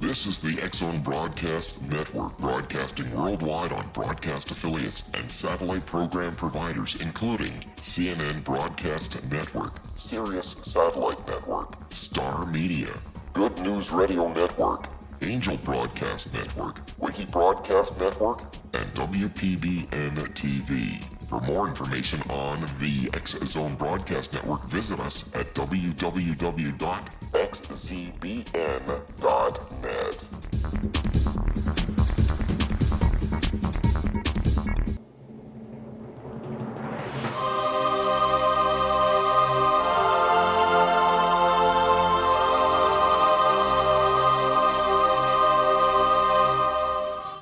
This is the X-Zone Broadcast Network, broadcasting worldwide on broadcast affiliates and satellite program providers, including CNN Broadcast Network, Sirius Satellite Network, Star Media, Good News Radio Network, Angel Broadcast Network, Wiki Broadcast Network, and WPBN TV. For more information on the X-Zone Broadcast Network, visit us at www.xzbn.net.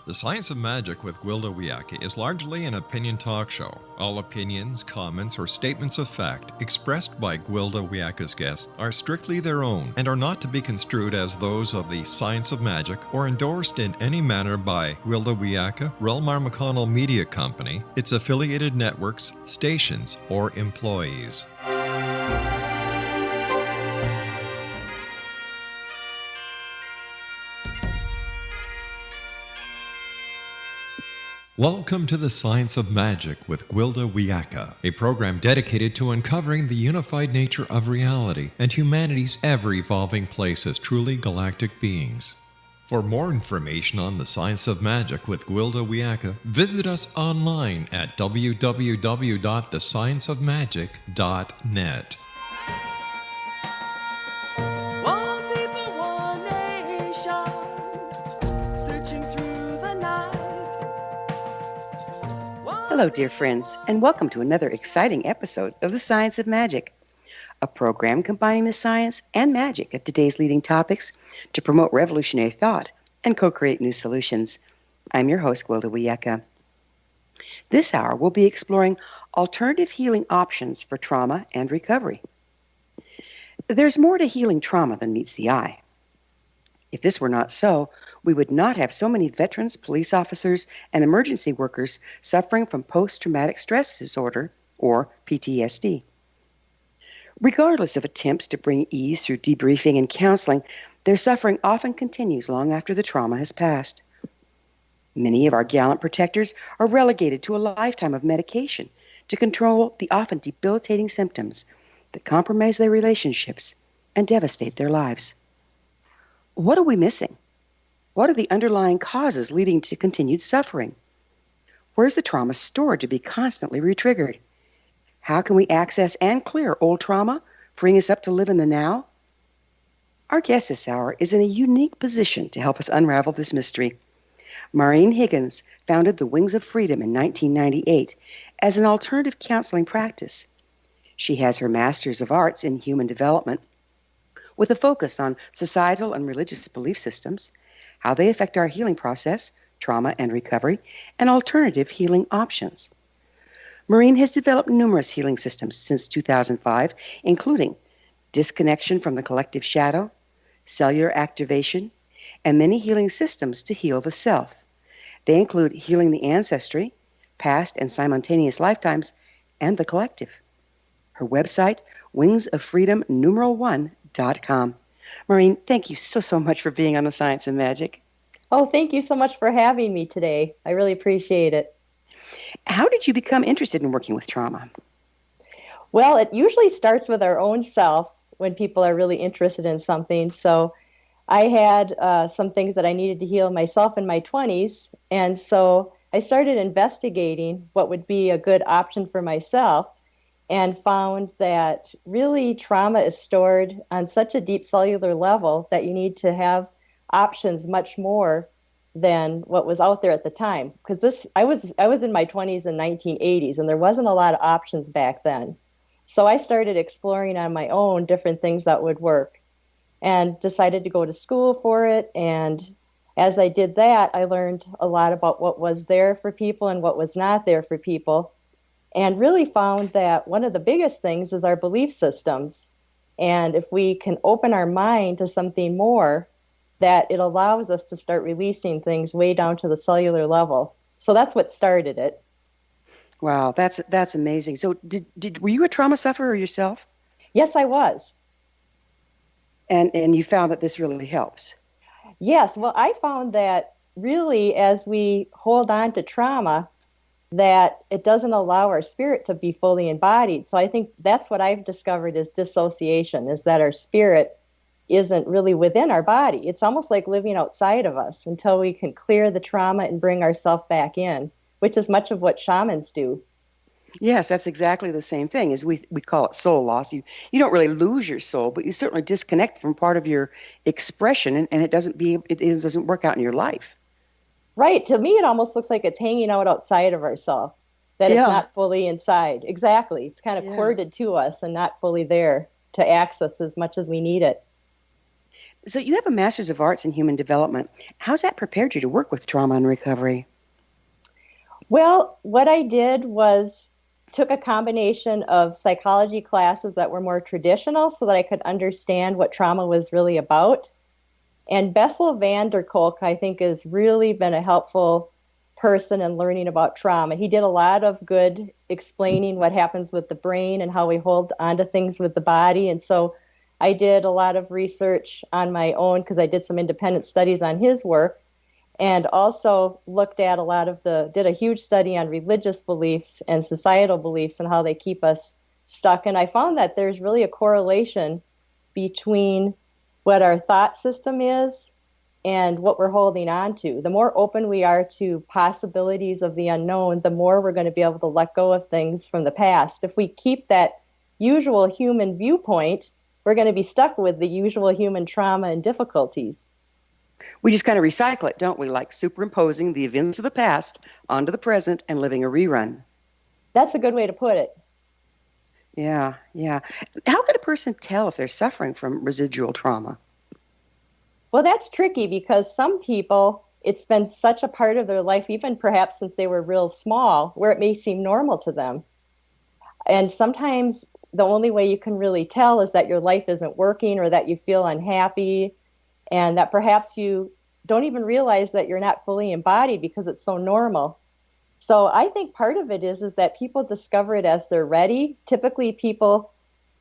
The Science of Magic with Gwilda Wiyaka is largely an opinion talk show. All opinions, comments, or statements of fact expressed by Gwilda Wiyaka's guests are strictly their own and are not to be construed as those of the Science of Magic or endorsed in any manner by Gwilda Wiyaka, Relmar McConnell Media Company, its affiliated networks, stations, or employees. Welcome to the Science of Magic with Gwilda Wiyaka, a program dedicated to uncovering the unified nature of reality and humanity's ever-evolving place as truly galactic beings. For more information on the Science of Magic with Gwilda Wiyaka, visit us online at www.thescienceofmagic.net. Hello, dear friends, and welcome to another exciting episode of The Science of Magic, a program combining the science and magic of today's leading topics to promote revolutionary thought and co-create new solutions. I'm your host, Gwilda Wiyaka. This hour, we'll be exploring alternative healing options for trauma and recovery. There's more to healing trauma than meets the eye. If this were not so, we would not have so many veterans, police officers, and emergency workers suffering from post-traumatic stress disorder, or PTSD. Regardless of attempts to bring ease through debriefing and counseling, their suffering often continues long after the trauma has passed. Many of our gallant protectors are relegated to a lifetime of medication to control the often debilitating symptoms that compromise their relationships and devastate their lives. What are we missing? What are the underlying causes leading to continued suffering? Where's the trauma stored to be constantly retriggered? How can we access and clear old trauma, freeing us up to live in the now? Our guest this hour is in a unique position to help us unravel this mystery. Maureen Higgins founded the Wings of Freedom in 1998 as an alternative counseling practice. She has her Master's of Arts in Human Development, with a focus on societal and religious belief systems, how they affect our healing process, trauma and recovery, and alternative healing options. Maureen has developed numerous healing systems since 2005, including Disconnection from the Collective Shadow, Cellular Activation, and many healing systems to heal the self. They include healing the ancestry, past and simultaneous lifetimes, and the collective. Her website, wingsoffreedom1.com. Maureen, thank you so much for being on The Science of Magic. Oh, thank you so much for having me today. I really appreciate it. How did you become interested in working with trauma? Well, it usually starts with our own self when people are really interested in something. So I had some things that I needed to heal myself in my 20s. And so I started investigating what would be a good option for myself, and found that really trauma is stored on such a deep cellular level that you need to have options much more than what was out there at the time. Because I was in my 20s and 1980s, and there wasn't a lot of options back then. So I started exploring on my own different things that would work, and decided to go to school for it. And as I did that, I learned a lot about what was there for people and what was not there for people. And really found that one of the biggest things is our belief systems. And if we can open our mind to something more, that it allows us to start releasing things way down to the cellular level. So that's what started it. Wow, that's amazing. So were you a trauma sufferer yourself? Yes, I was. And you found that this really helps? Yes, well, I found that really as we hold on to trauma, that it doesn't allow our spirit to be fully embodied. So I think that's what I've discovered is dissociation, is that our spirit isn't really within our body. It's almost like living outside of us until we can clear the trauma and bring ourselves back in, which is much of what shamans do. Yes, that's exactly the same thing. As we call it soul loss. You don't really lose your soul, but you certainly disconnect from part of your expression, and it doesn't work out in your life. Right. To me, it almost looks like it's hanging out outside of ourselves, that it's Yeah. not fully inside. Exactly. It's kind of Yeah. corded to us and not fully there to access as much as we need it. So you have a Master's of Arts in Human Development. How's that prepared you to work with trauma and recovery? Well, what I did was took a combination of psychology classes that were more traditional so that I could understand what trauma was really about. And Bessel van der Kolk, I think, has really been a helpful person in learning about trauma. He did a lot of good explaining what happens with the brain and how we hold onto things with the body. And so I did a lot of research on my own because I did some independent studies on his work and also looked at did a huge study on religious beliefs and societal beliefs and how they keep us stuck. And I found that there's really a correlation between what our thought system is and what we're holding on to. The more open we are to possibilities of the unknown, the more we're going to be able to let go of things from the past. If we keep that usual human viewpoint, we're going to be stuck with the usual human trauma and difficulties. We just kind of recycle it, don't we? Like superimposing the events of the past onto the present and living a rerun. That's a good way to put it. Yeah, yeah. How could a person tell if they're suffering from residual trauma? Well, that's tricky because some people, it's been such a part of their life, even perhaps since they were real small, where it may seem normal to them. And sometimes the only way you can really tell is that your life isn't working or that you feel unhappy and that perhaps you don't even realize that you're not fully embodied because it's so normal. So I think part of it is that people discover it as they're ready. Typically, people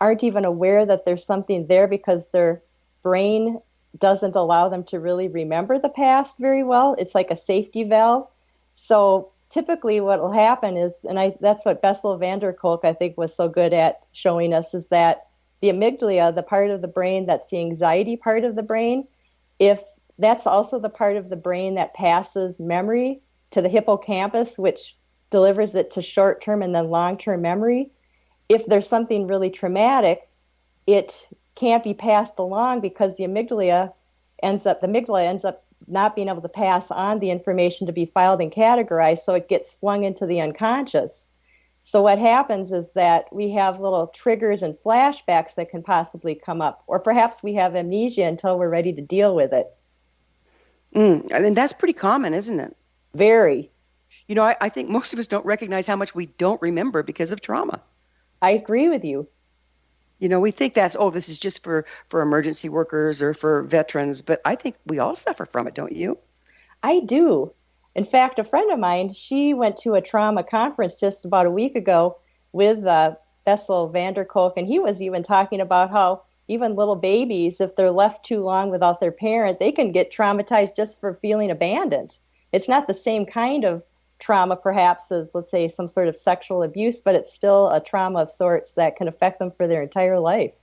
aren't even aware that there's something there because their brain doesn't allow them to really remember the past very well. It's like a safety valve. So typically what will happen is, that's what Bessel van der Kolk, I think, was so good at showing us, is that the amygdala, the part of the brain that's the anxiety part of the brain, if that's also the part of the brain that passes memory to the hippocampus, which delivers it to short-term and then long-term memory, if there's something really traumatic, it can't be passed along because the amygdala ends up not being able to pass on the information to be filed and categorized, so it gets flung into the unconscious. So what happens is that we have little triggers and flashbacks that can possibly come up, or perhaps we have amnesia until we're ready to deal with it. I mean, that's pretty common, isn't it? Very. You know, I think most of us don't recognize how much we don't remember because of trauma. I agree with you. You know, we think this is just for emergency workers or for veterans, but I think we all suffer from it, don't you? I do. In fact, a friend of mine, she went to a trauma conference just about a week ago with Bessel van der Kolk, and he was even talking about how even little babies, if they're left too long without their parent, they can get traumatized just for feeling abandoned. It's not the same kind of trauma, perhaps, as, let's say, some sort of sexual abuse, but it's still a trauma of sorts that can affect them for their entire life.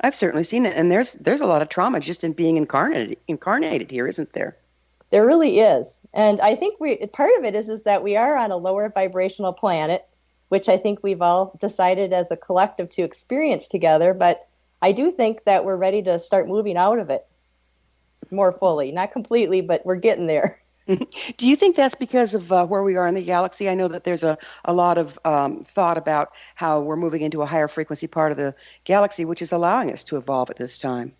I've certainly seen it, and there's a lot of trauma just in being incarnated here, isn't there? There really is. And I think part of it is that we are on a lower vibrational planet, which I think we've all decided as a collective to experience together. But I do think that we're ready to start moving out of it more fully. Not completely, but we're getting there. Do you think that's because of where we are in the galaxy? I know that there's a lot of thought about how we're moving into a higher frequency part of the galaxy, which is allowing us to evolve at this time.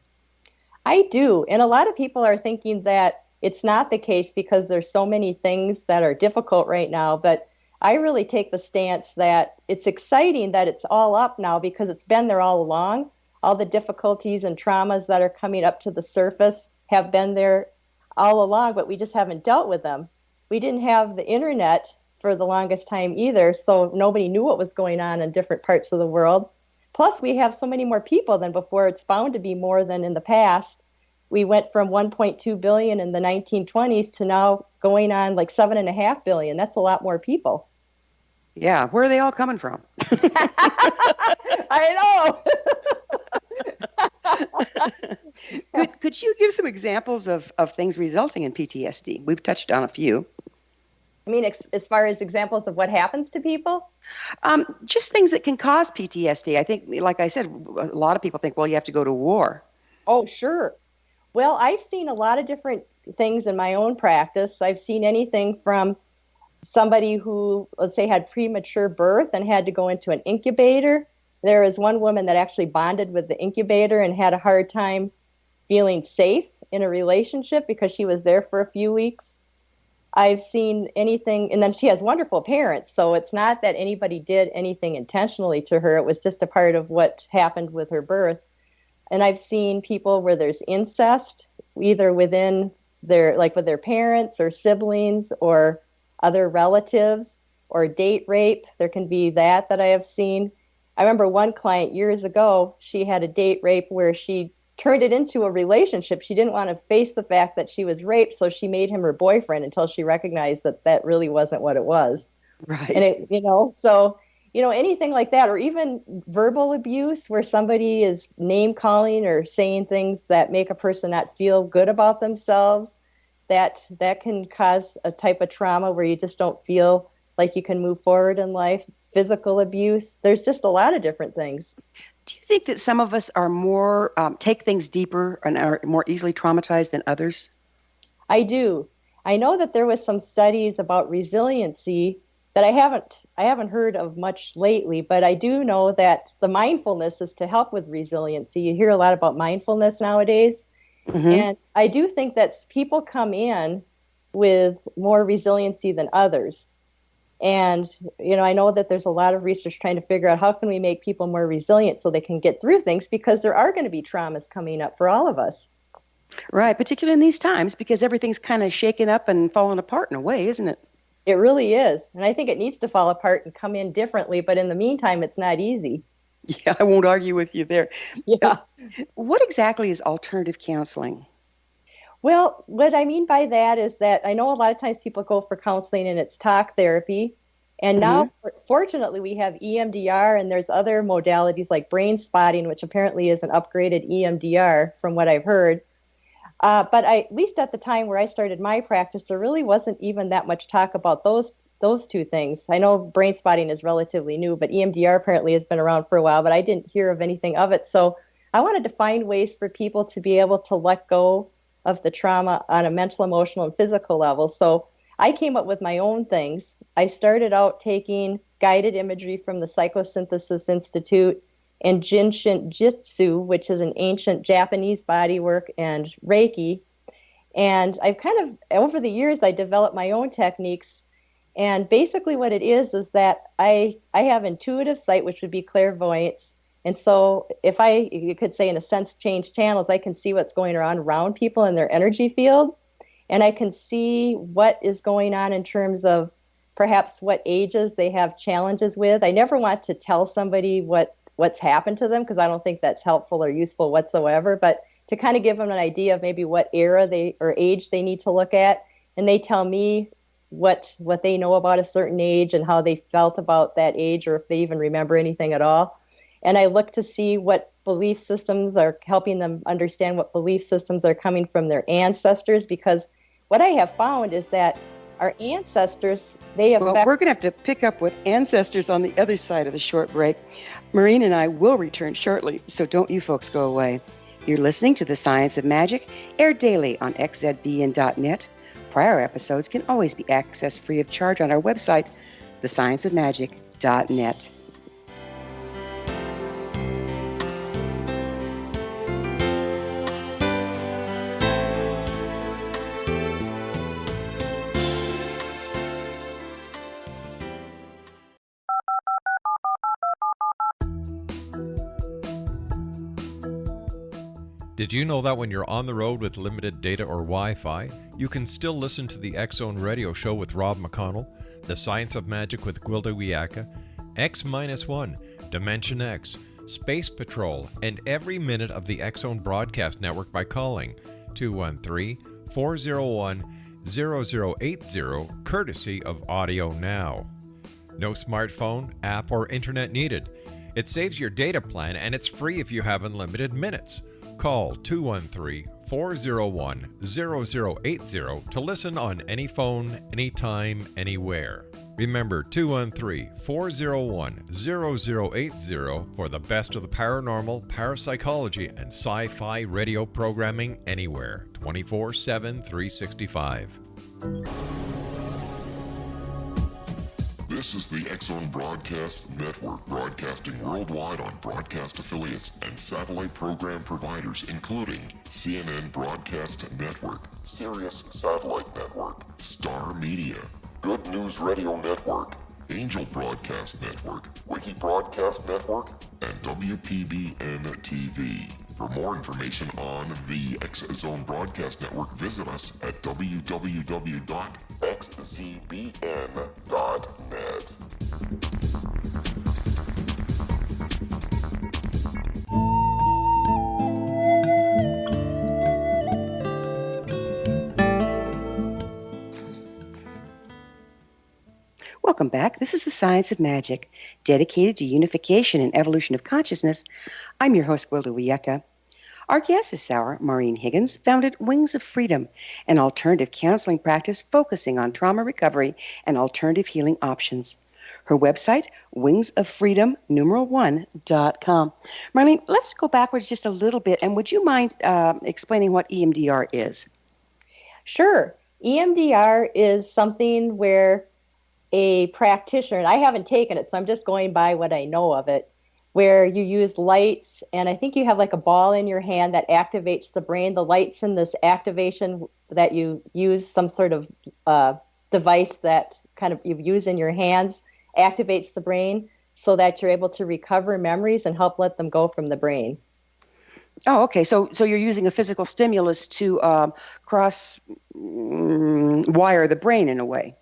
I do. And a lot of people are thinking that it's not the case because there's so many things that are difficult right now. But I really take the stance that it's exciting that it's all up now because it's been there all along. All the difficulties and traumas that are coming up to the surface have been there all along, but we just haven't dealt with them. We didn't have the internet for the longest time either, so nobody knew what was going on in different parts of the world. Plus, we have so many more people than before. It's bound to be more than in the past. we went from 1.2 billion in the 1920s to now going on like 7.5 billion. That's a lot more people. Yeah, where are they all coming from? I know. Could you give some examples of things resulting in PTSD? We've touched on a few. I mean, as far as examples of what happens to people? Just things that can cause PTSD. I think, like I said, a lot of people think, well, you have to go to war. Oh, sure. Well, I've seen a lot of different things in my own practice. I've seen anything from somebody who, let's say, had premature birth and had to go into an incubator. There was one woman that actually bonded with the incubator and had a hard time feeling safe in a relationship because she was there for a few weeks. I've seen anything, and then she has wonderful parents, so it's not that anybody did anything intentionally to her. It was just a part of what happened with her birth. And I've seen people where there's incest, either within their, like with their parents or siblings or other relatives, or date rape. There can be that I have seen. I remember one client years ago, she had a date rape where she turned it into a relationship. She didn't want to face the fact that she was raped, so she made him her boyfriend until she recognized that that really wasn't what it was. Right. And anything like that, or even verbal abuse where somebody is name calling or saying things that make a person not feel good about themselves, that can cause a type of trauma where you just don't feel like you can move forward in life. Physical abuse. There's just a lot of different things. Do you think that some of us are more, take things deeper and are more easily traumatized than others? I do. I know that there was some studies about resiliency that I haven't heard of much lately, but I do know that the mindfulness is to help with resiliency. You hear a lot about mindfulness nowadays. Mm-hmm. And I do think that people come in with more resiliency than others. And, I know that there's a lot of research trying to figure out how can we make people more resilient so they can get through things, because there are going to be traumas coming up for all of us. Right, particularly in these times, because everything's kind of shaken up and falling apart in a way, isn't it? It really is. And I think it needs to fall apart and come in differently. But in the meantime, it's not easy. Yeah, I won't argue with you there. Yeah. What exactly is alternative counseling? Well, what I mean by that is that I know a lot of times people go for counseling and it's talk therapy. And now, fortunately, we have EMDR, and there's other modalities like brain spotting, which apparently is an upgraded EMDR from what I've heard. But at least at the time where I started my practice, there really wasn't even that much talk about those two things. I know brain spotting is relatively new, but EMDR apparently has been around for a while, but I didn't hear of anything of it. So I wanted to find ways for people to be able to let go of the trauma on a mental, emotional, and physical level. So I came up with my own things. I started out taking guided imagery from the Psychosynthesis Institute and Jinshin Jitsu, which is an ancient Japanese bodywork, and Reiki. And I've kind of, over the years, I developed my own techniques. And basically what it is that I have intuitive sight, which would be clairvoyance. And so if you could say in a sense, change channels, I can see what's going on around people in their energy field. And I can see what is going on in terms of perhaps what ages they have challenges with. I never want to tell somebody what's happened to them, because I don't think that's helpful or useful whatsoever, but to kind of give them an idea of maybe what era or age they need to look at. And they tell me what they know about a certain age and how they felt about that age, or if they even remember anything at all. And I look to see what belief systems are helping them understand what belief systems are coming from their ancestors, because what I have found is that our ancestors, they have... Well, we're going to have to pick up with ancestors on the other side of a short break. Maureen and I will return shortly, so don't you folks go away. You're listening to The Science of Magic, aired daily on xzbn.net. Prior episodes can always be accessed free of charge on our website, thescienceofmagic.net. Did you know that when you're on the road with limited data or Wi-Fi, you can still listen to the X-Zone Radio Show with Rob McConnell, The Science of Magic with Gwilda Wiyaka, X-1, Dimension X, Space Patrol, and every minute of the X-Zone broadcast network by calling 213-401-0080, courtesy of Audio Now. No smartphone, app, or internet needed. It saves your data plan and it's free if you have unlimited minutes. Call 213-401-0080 to listen on any phone, anytime, anywhere. Remember 213-401-0080 for the best of the paranormal, parapsychology, and sci-fi radio programming anywhere, 24/7, 365. This is the X-Zone Broadcast Network, broadcasting worldwide on broadcast affiliates and satellite program providers, including CNN Broadcast Network, Sirius Satellite Network, Star Media, Good News Radio Network, Angel Broadcast Network, Wiki Broadcast Network, and WPBN TV. For more information on the X-Zone Broadcast Network, visit us at www.xzbn.net. Welcome back. This is the Science of Magic, dedicated to unification and evolution of consciousness. I'm your host, Gwilda Wiyaka. Our guest this hour, Maureen Higgins, founded Wings of Freedom, an alternative counseling practice focusing on trauma recovery and alternative healing options. Her website, wingsoffreedom1.com. Marlene, let's go backwards just a little bit, and would you mind explaining what EMDR is? Sure. EMDR is something where a practitioner, and I haven't taken it, so I'm just going by what I know of it, where you use lights, and I think you have like a ball in your hand that activates the brain. The lights in this activation that you use some sort of device that kind of you've used in your hands activates the brain so that you're able to recover memories and help let them go from the brain. Oh, okay. So you're using a physical stimulus to cross wire the brain in a way.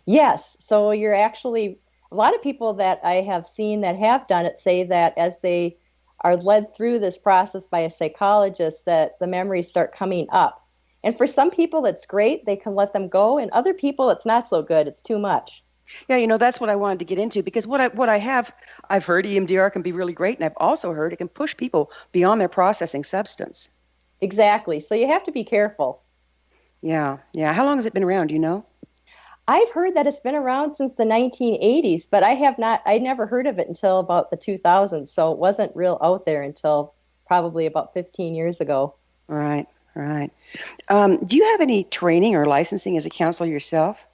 Yes. So you're actually, a lot of people that I have seen that have done it say that as they are led through this process by a psychologist, that the memories start coming up. And for some people, it's great. They can let them go. And other people, it's not so good. It's too much. Yeah, that's what I wanted to get into, because I've heard EMDR can be really great, and I've also heard it can push people beyond their processing substance. Exactly. So you have to be careful. Yeah. How long has it been around, do you know? I've heard that it's been around since the 1980s, but I never heard of it until about the 2000s. So it wasn't real out there until probably about 15 years ago. Right. Do you have any training or licensing as a counselor yourself?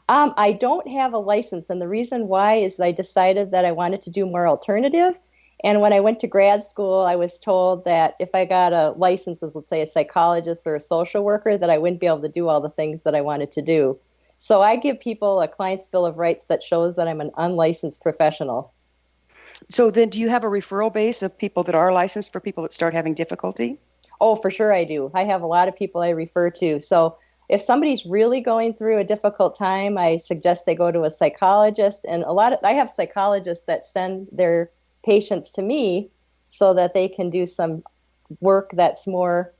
I don't have a license, and the reason why is I decided that I wanted to do more alternative. And when I went to grad school, I was told that if I got a license as, let's say, a psychologist or a social worker, that I wouldn't be able to do all the things that I wanted to do. So I give people a client's bill of rights that shows that I'm an unlicensed professional. So then do you have a referral base of people that are licensed for people that start having difficulty? Oh, for sure I do. I have a lot of people I refer to. So if somebody's really going through a difficult time, I suggest they go to a psychologist. And I have psychologists that send their patients to me so that they can do some work that's more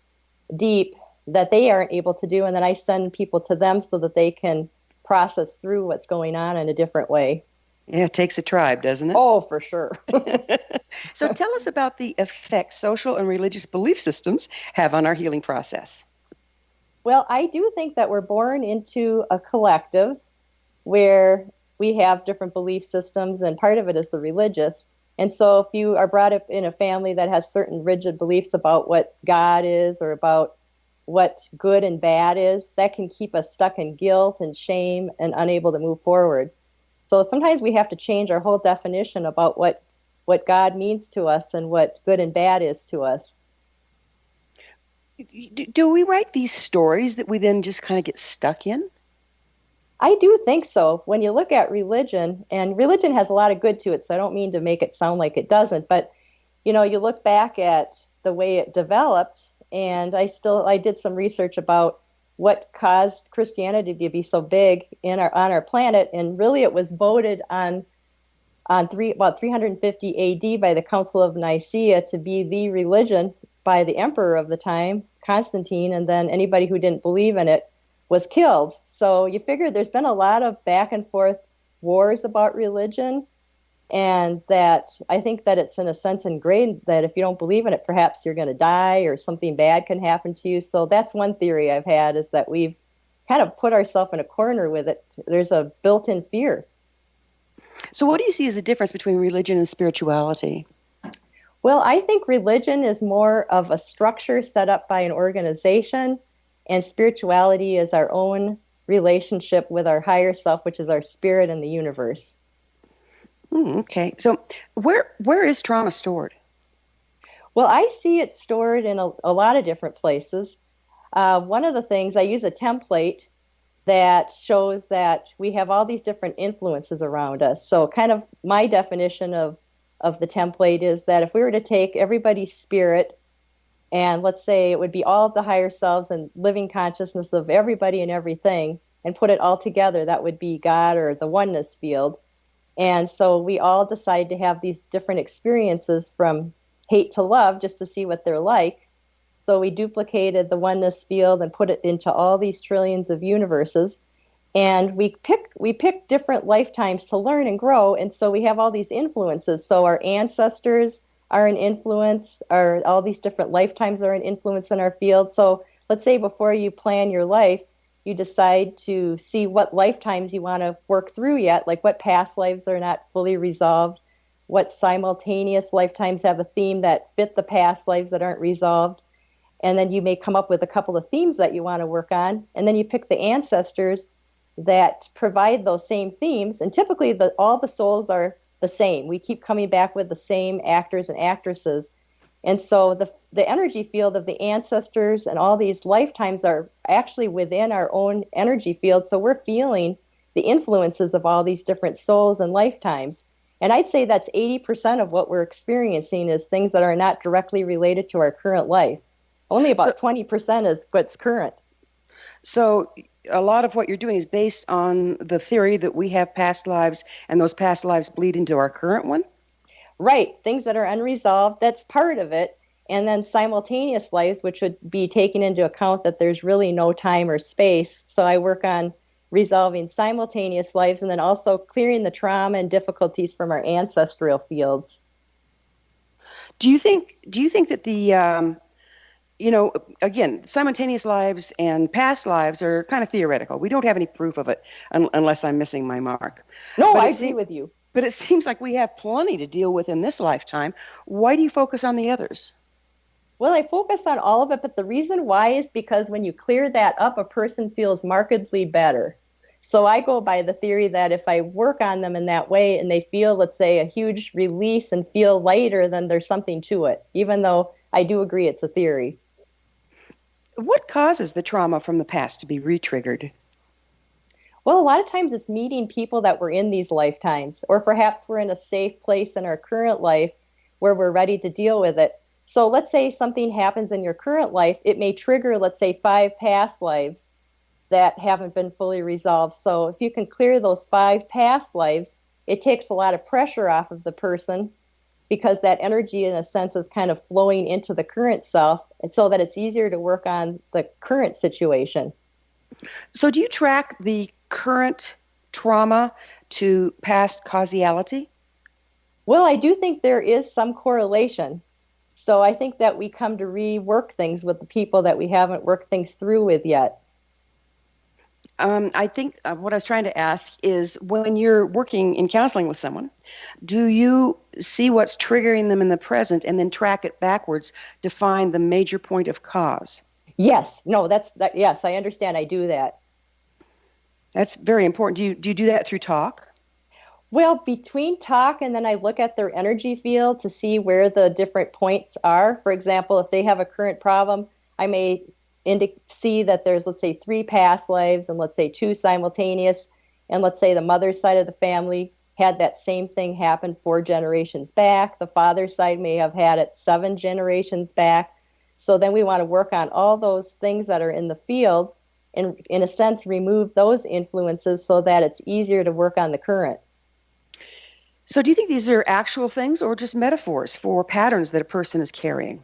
deep that they aren't able to do. And then I send people to them so that they can process through what's going on in a different way. Yeah, it takes a tribe, doesn't it? Oh, for sure. So tell us about the effects social and religious belief systems have on our healing process. Well, I do think that we're born into a collective where we have different belief systems, and part of it is the religious. And so if you are brought up in a family that has certain rigid beliefs about what God is or about what good and bad is, that can keep us stuck in guilt and shame and unable to move forward. So sometimes we have to change our whole definition about what God means to us and what good and bad is to us. Do we write these stories that we then just kind of get stuck in? I do think so. When you look at religion, and religion has a lot of good to it, so I don't mean to make it sound like it doesn't, but you look back at the way it developed, and I did some research about what caused Christianity to be so big on our planet, and really it was voted on about 350 AD by the Council of Nicaea to be the religion by the emperor of the time, Constantine, and then anybody who didn't believe in it was killed. So you figure there's been a lot of back and forth wars about religion, and that I think that it's in a sense ingrained that if you don't believe in it, perhaps you're going to die or something bad can happen to you. So that's one theory I've had, is that we've kind of put ourselves in a corner with it. There's a built-in fear. So what do you see as the difference between religion and spirituality? Well, I think religion is more of a structure set up by an organization, and spirituality is our own relationship with our higher self, which is our spirit in the universe. Okay. So where is trauma stored? Well, I see it stored in a lot of different places. One of the things, I use a template that shows that we have all these different influences around us. So kind of my definition of the template is that if we were to take everybody's spirit, and let's say it would be all of the higher selves and living consciousness of everybody and everything, and put it all together, that would be God or the oneness field. And so we all decide to have these different experiences from hate to love just to see what they're like. So we duplicated the oneness field and put it into all these trillions of universes. And we pick different lifetimes to learn and grow. And so we have all these influences. So our ancestors are an influence, all these different lifetimes are an influence in our field. So let's say before you plan your life, you decide to see what lifetimes you want to work through yet, like what past lives are not fully resolved, what simultaneous lifetimes have a theme that fit the past lives that aren't resolved. And then you may come up with a couple of themes that you want to work on. And then you pick the ancestors that provide those same themes. And typically all the souls are the same. We keep coming back with the same actors and actresses. And so the energy field of the ancestors and all these lifetimes are actually within our own energy field. So we're feeling the influences of all these different souls and lifetimes. And I'd say that's 80% of what we're experiencing is things that are not directly related to our current life. Only about 20% is what's current. So a lot of what you're doing is based on the theory that we have past lives and those past lives bleed into our current one? Right. Things that are unresolved, that's part of it. And then simultaneous lives, which would be taken into account that there's really no time or space. So I work on resolving simultaneous lives and then also clearing the trauma and difficulties from our ancestral fields. Do you think that the again, simultaneous lives and past lives are kind of theoretical. We don't have any proof of it unless I'm missing my mark. No, I agree with you. But it seems like we have plenty to deal with in this lifetime. Why do you focus on the others? Well, I focus on all of it, but the reason why is because when you clear that up, a person feels markedly better. So I go by the theory that if I work on them in that way and they feel, let's say, a huge release and feel lighter, then there's something to it, even though I do agree it's a theory. What causes the trauma from the past to be re-triggered? Well, a lot of times it's meeting people that were in these lifetimes, or perhaps we're in a safe place in our current life where we're ready to deal with it. So let's say something happens in your current life, it may trigger, let's say, 5 past lives that haven't been fully resolved. So if you can clear those 5 past lives, it takes a lot of pressure off of the person because that energy, in a sense, is kind of flowing into the current self, and so that it's easier to work on the current situation. So do you track the current trauma to past causality? Well, I do think there is some correlation. So I think that we come to rework things with the people that we haven't worked things through with yet. I think what I was trying to ask is when you're working in counseling with someone, do you see what's triggering them in the present and then track it backwards to find the major point of cause? Yes. No, yes, I understand. I do that. That's very important. Do you do that through talk? Well, between talk and then I look at their energy field to see where the different points are. For example, if they have a current problem, I may see that there's, let's say, 3 past lives and let's say 2 simultaneous. And let's say the mother's side of the family had that same thing happen 4 generations back. The father's side may have had it 7 generations back. So then we want to work on all those things that are in the field and, in a sense, remove those influences so that it's easier to work on the current. So do you think these are actual things or just metaphors for patterns that a person is carrying?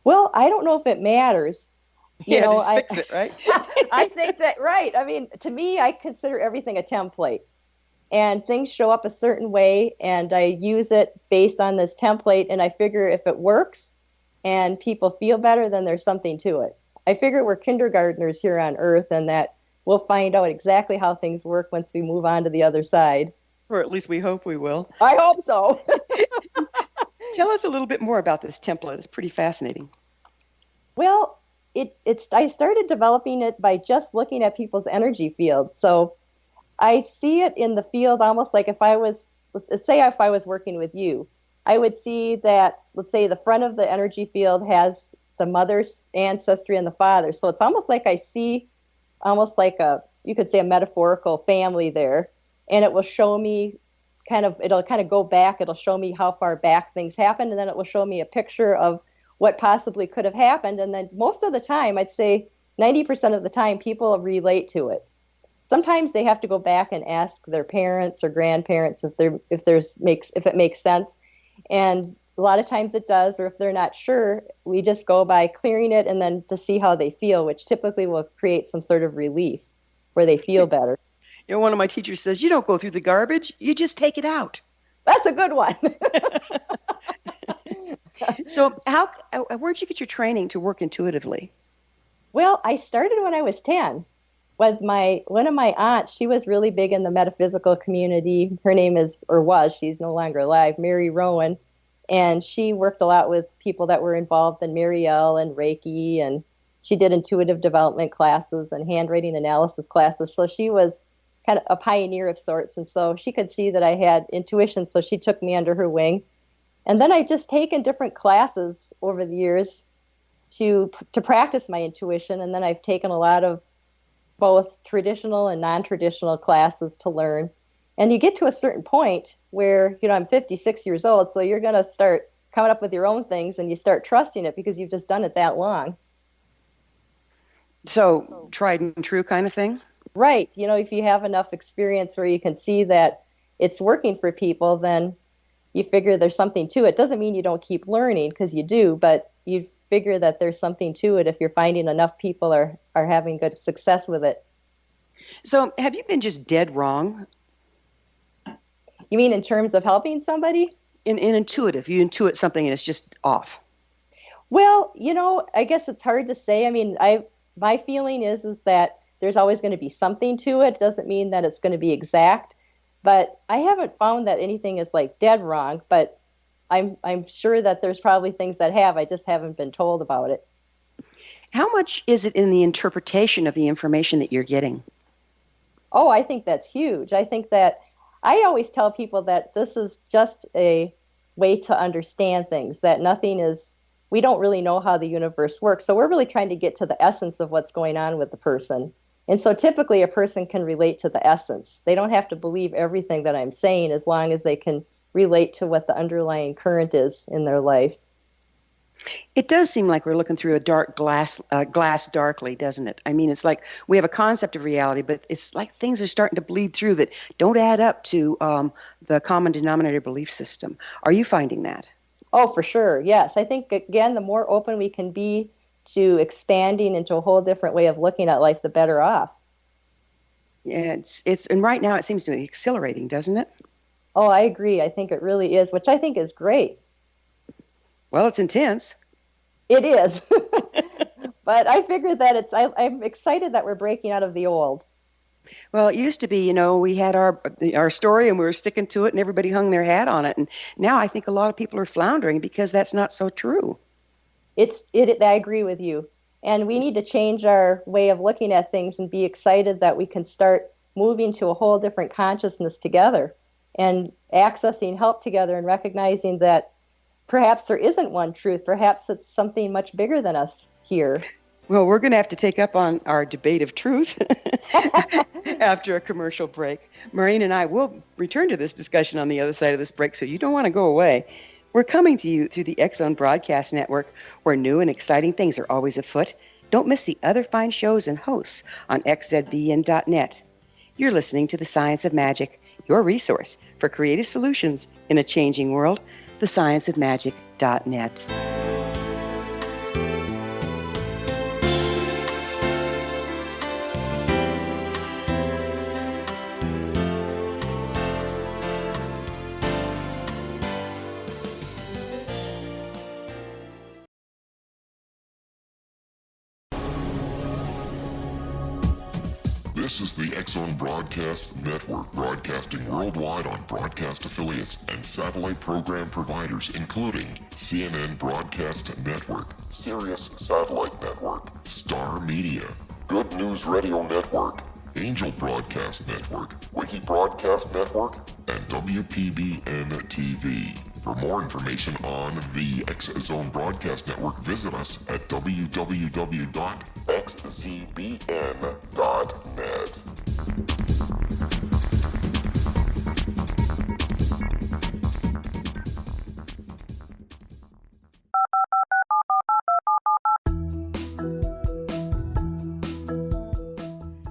Well, I don't know if it matters. You Yeah, know, just fix it, right? I think that, right. I mean, to me, I consider everything a template, and things show up a certain way, and I use it based on this template, and I figure if it works and people feel better, then there's something to it. I figure we're kindergartners here on Earth, and that we'll find out exactly how things work once we move on to the other side. Or at least we hope we will. I hope so. Tell us a little bit more about this template. It's pretty fascinating. Well, I started developing it by just looking at people's energy fields. So I see it in the field almost like let's say if I was working with you, I would see that, let's say the front of the energy field has the mother's ancestry and the father's. So it's almost like I see almost like you could say a metaphorical family there. And it will show me it'll kind of go back. It'll show me how far back things happened. And then it will show me a picture of what possibly could have happened. And then most of the time, I'd say 90% of the time, people relate to it. Sometimes they have to go back and ask their parents or grandparents if it makes sense. And a lot of times it does, or if they're not sure, we just go by clearing it and then to see how they feel, which typically will create some sort of relief where they feel better. You know, one of my teachers says, you don't go through the garbage, you just take it out. That's a good one. So where'd you get your training to work intuitively? Well, I started when I was 10. With one of my aunts, she was really big in the metaphysical community. Her name she's no longer alive, Mary Rowan. And she worked a lot with people that were involved in Marielle and Reiki, and she did intuitive development classes and handwriting analysis classes. So she was kind of a pioneer of sorts. And so she could see that I had intuition, so she took me under her wing. And then I've just taken different classes over the years to practice my intuition. And then I've taken a lot of both traditional and non-traditional classes to learn. And you get to a certain point where, I'm 56 years old, so you're going to start coming up with your own things, and you start trusting it because you've just done it that long. So tried and true kind of thing? Right. If you have enough experience where you can see that it's working for people, then you figure there's something to it. Doesn't mean you don't keep learning, because you do, but you figure that there's something to it if you're finding enough people are having good success with it. So have you been just dead wrong? You mean in terms of helping somebody? In intuitive, you intuit something and it's just off. Well, I guess it's hard to say. I mean, my feeling is that there's always going to be something to it. Doesn't mean that it's going to be exact. But I haven't found that anything is like dead wrong, but I'm sure that there's probably things that I just haven't been told about it. How much is it in the interpretation of the information that you're getting? Oh, I think that's huge. I think that I always tell people that this is just a way to understand things, that we don't really know how the universe works. So we're really trying to get to the essence of what's going on with the person. And so typically a person can relate to the essence. They don't have to believe everything that I'm saying, as long as they can relate to what the underlying current is in their life. It does seem like we're looking through a dark glass darkly, doesn't it? I mean, it's like we have a concept of reality, but it's like things are starting to bleed through that don't add up to the common denominator belief system. Are you finding that? Oh, for sure. Yes. I think, again, the more open we can be to expanding into a whole different way of looking at life, the better off. Yeah, and right now it seems to be accelerating, doesn't it? Oh, I agree. I think it really is, which I think is great. Well, it's intense. It is. But I figured that I'm excited that we're breaking out of the old. Well, it used to be, we had our story and we were sticking to it and everybody hung their hat on it. And now I think a lot of people are floundering because that's not so true. I agree with you. And we need to change our way of looking at things and be excited that we can start moving to a whole different consciousness together and accessing help together and recognizing that perhaps there isn't one truth. Perhaps it's something much bigger than us here. Well, we're going to have to take up on our debate of truth after a commercial break. Maureen and I will return to this discussion on the other side of this break, so you don't want to go away. We're coming to you through the X-Zone Broadcast Network, where new and exciting things are always afoot. Don't miss the other fine shows and hosts on xzbn.net. You're listening to The Science of Magic, your resource for creative solutions in a changing world, thescienceofmagic.net. This is the X-Zone Broadcast Network, broadcasting worldwide on broadcast affiliates and satellite program providers, including CNN Broadcast Network, Sirius Satellite Network, Star Media, Good News Radio Network, Angel Broadcast Network, Wiki Broadcast Network, and WPBN TV. For more information on the X-Zone Broadcast Network, visit us at www.xzbn.net.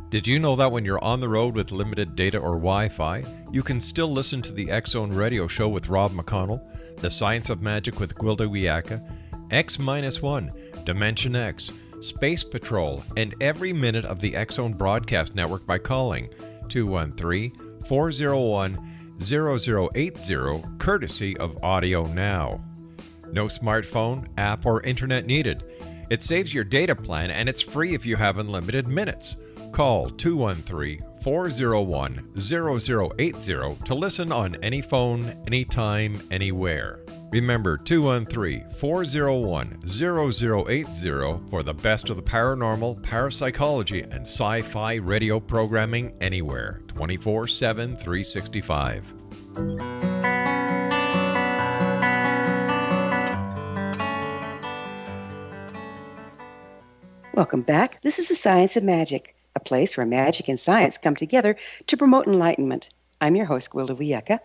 Did you know that when you're on the road with limited data or Wi-Fi, you can still listen to the X-Zone Radio Show with Rob McConnell, The Science of Magic with Gwilda Wiyaka, X-1, Dimension X, Space Patrol, and every minute of the X-Zone Broadcast Network by calling 213-401-0080, courtesy of Audio Now. No smartphone, app, or internet needed. It saves your data plan and it's free if you have unlimited minutes. Call 213-401-0080 to listen on any phone, anytime, anywhere. Remember 213-401-0080 for the best of the paranormal, parapsychology, and sci-fi radio programming anywhere, 24/7, 365. Welcome back. This is the Science of Magic, a place where magic and science come together to promote enlightenment. I'm your host, Gwilda Wiyaka.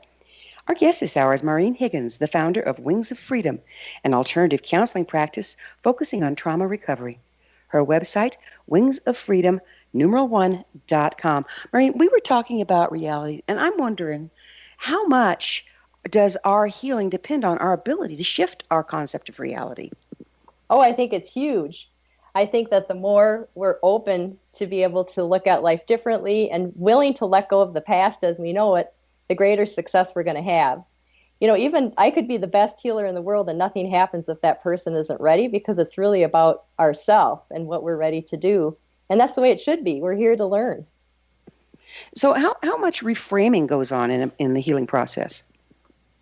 Our guest this hour is Maureen Higgins, the founder of Wings of Freedom, an alternative counseling practice focusing on trauma recovery. Her website, wingsoffreedom1.com. Maureen, we were talking about reality, and I'm wondering, how much does our healing depend on our ability to shift our concept of reality? Oh, I think it's huge. I think that the more we're open to be able to look at life differently and willing to let go of the past as we know it, the greater success we're going to have. You know, even I could be the best healer in the world and nothing happens if that person isn't ready, because it's really about ourselves and what we're ready to do. And that's the way it should be. We're here to learn. So how much reframing goes on in the healing process?